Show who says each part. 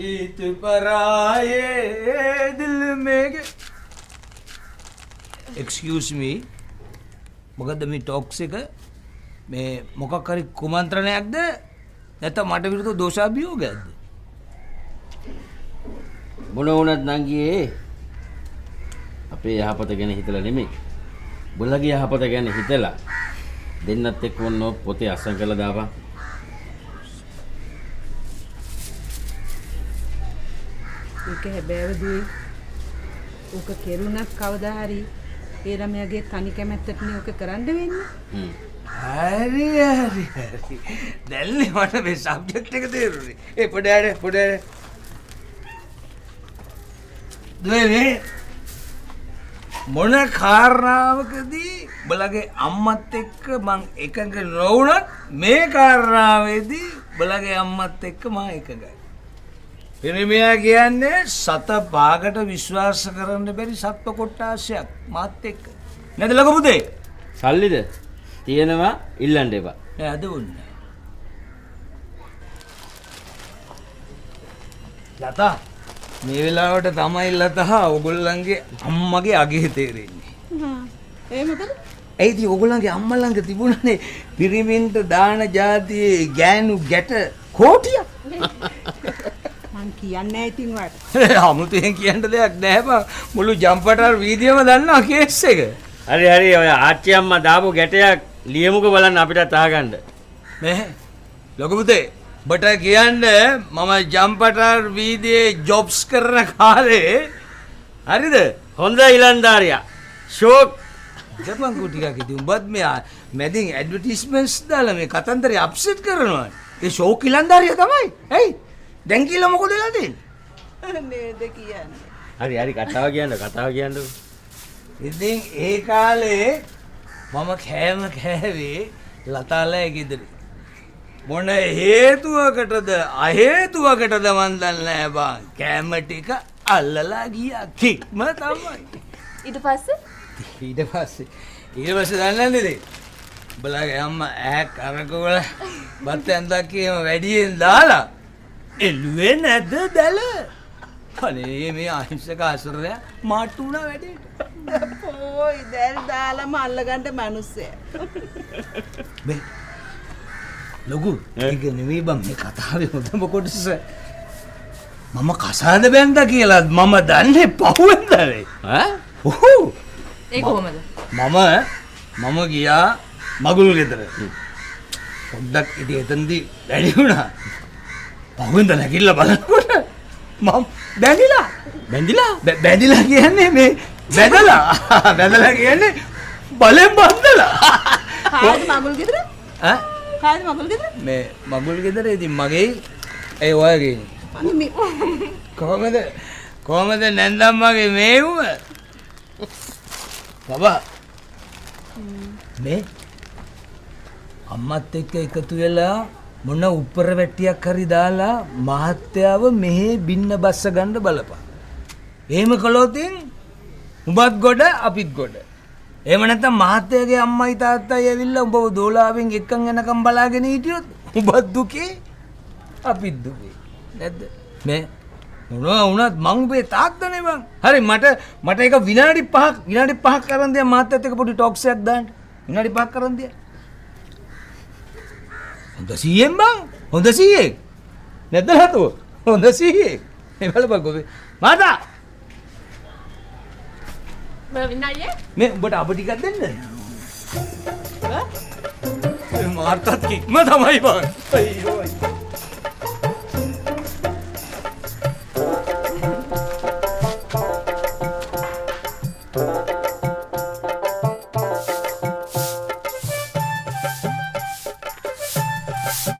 Speaker 1: ඊත පරායේ දිල් මේක excuse me මොකද මේ ටොක්ස් එක මේ මොකක් හරි කුමන්ත්‍රණයක්ද නැත්නම් මට විරුද්ධ දෝෂාභියෝගයක්ද
Speaker 2: මොන වුණත් නංගියේ අපේ යහපත ගැන හිතලා නෙමෙයි බුලගේ යහපත ගැන හිතලා දෙන්නත් එක්ක වොන්න පොතේ අස්සම් කරලා දාපන්
Speaker 3: ඒක හැබෑව දුවේ. ඕක කෙරුණත් කවදා හරි ඒ ළමයාගේ තනි කැමැත්තටනේ ඕක කරන්න වෙන්නේ.
Speaker 1: හරි. දැල්නේ මට මේ සබ්ජෙක්ට් එක තේරුනේ. ඒ පොඩේ. දුවේ මොන කාරණාවකදී බලගේ අම්මත් එක්ක මං එකඟ නොවුණත් මේ කාරණාවේදී බලගේ අම්මත් එක්ක මම එකඟයි. පිරිමියා කියන්නේ සත භාගට විශ්වාස කරන්න බැරි සත්ව කොට්ටාශයක් මාත් එක්ක. නේද ලොකු පුතේ?
Speaker 2: සල්ලිද? තියෙනවා ඉල්ලන්න එපා.
Speaker 1: නෑ අද වුන්නේ. ලතා මේ වෙලාවට තමයි ලතා ඔයගොල්ලන්ගේ අම්මගේ අගේ තේරෙන්නේ.
Speaker 3: ඒ මොකද?
Speaker 1: ඒ ඉතින් ඔයගොල්ලන්ගේ අම්මා ළඟ තිබුණනේ පිරිමින්ට දාන જાතියේ ගෑනු ගැට කෝටියක්.
Speaker 3: මං කියන්නේ ඉතින් වට.
Speaker 1: අමුතුවෙන් කියන්න දෙයක් නැහැ බං. මුළු ජම්පටර් වීදියේම දන්නවා කේස් එක.
Speaker 2: හරි ඔය ආච්චි අම්මා දාපු ගැටයක් ලියමුකෝ බලන්න අපිටත් අහගන්න.
Speaker 1: මේ ලොකු පුතේ බට කියන්නේ මම ජම්පටර් වීදියේ ජොබ්ස් කරන කාලේ හරිද?
Speaker 2: හොඳ ඉලන්දාරියා. ෂෝක්
Speaker 1: ගපන් කුටිකක් ඉතින් උඹත් මේ මැදින් ඇඩ්වර්ටයිස්මන්ට්ස් දාලා මේ කතන්දරේ අප්සෙට් කරනවා. ඒ ෂෝක් ඉලන්දාරියා තමයි. ඇයි? දැන් කියලා මොකද වෙලා තියෙන්නේ?
Speaker 3: නේද කියන්නේ.
Speaker 2: හරි කතාව කියන්න.
Speaker 1: ඉතින් ඒ කාලේ මම කෑම කෑවේ ලතාලේ ගෙදර. මොන හේතුවකටද අහේතුවකටද මන් දන්නේ නැහැ බං. කෑම ටික අල්ලලා ගියා කික්ම තමයි.
Speaker 4: ඊට පස්සේ
Speaker 1: දන්නේ නැද්ද? බලගේ අම්මා ඈක් අරකවල බත් ඇන්දක් කියම වැඩියෙන් දාලා එළුවේ නැද්ද දැල? අනේ මේ අහිංසක අසරණයා මාට්ටු වුණා වැඩේට.
Speaker 3: ඕයි දැල් දාලම අල්ලගන්න මිනිස්සයා.
Speaker 1: මේ ලොකු ඒක නෙමෙයි බං මේ කතාවේ හොඳම කොටස. මම කසාද බැන්දා කියලා මම දන්නේ පහුවෙන්දනේ. ඔහු
Speaker 4: ඒ කොහමද?
Speaker 1: මම ගියා මගුල් ගෙදර. පොඩ්ඩක් ඉතින් එතනදී වැඩි වුණා. පහුවෙන්ද නැගිටලා බලනකොට මම බැඳිලා කියන්නේ මේ බැදලා කියන්නේ බලෙන් බන්දලා.
Speaker 3: කායිද මගුල් ගෙදර?
Speaker 1: ඈ?
Speaker 3: කායිද මගුල් ගෙදර?
Speaker 1: මේ මගුල් ගෙදර ඉතින් මගේ ඒ ඔයගේ කොහමද නැන්දම්මගේ මේවුම? බබා මේ අම්මත් එක්ක එකතු වෙලා මොන උපර වැටියක් හරි දාලා මහත්යාව මෙහෙ බින්න බස්ස ගන්න බලපන්. එහෙම කළොත් උඹත් ගොඩ අපිත් ගොඩ. එහෙම නැත්නම් මහත්යාගේ අම්මයි තාත්තයි ඇවිල්ලා උඹව දෝලාවෙන් එක්කන් එනකම් බලාගෙන හිටියොත් උඹත් දුකේ අපිත් දුකේ. නැද්ද? මේ මොනවා වුණත් මං උඹේ තාත්තනේ බං. හරි මට ඒක විනාඩි 5ක් කරන් දෙන්න මාත්‍යත් එක්ක පොඩි ටොක්ස් එකක් දාන්න. විනාඩි 5ක් කරන් දෙන්න. හොඳ සීයෙන් බං. හොඳ සීයෙන්. නැද්ද ලතෝ? හොඳ සීයෙන්. මේ බලපන් ගොබේ. මාතා.
Speaker 4: මම විනාඩියේ
Speaker 1: මේ උඹට අප ටිකක් දෙන්න. මාර්තත් කික්ම තමයි බං. අයියෝ.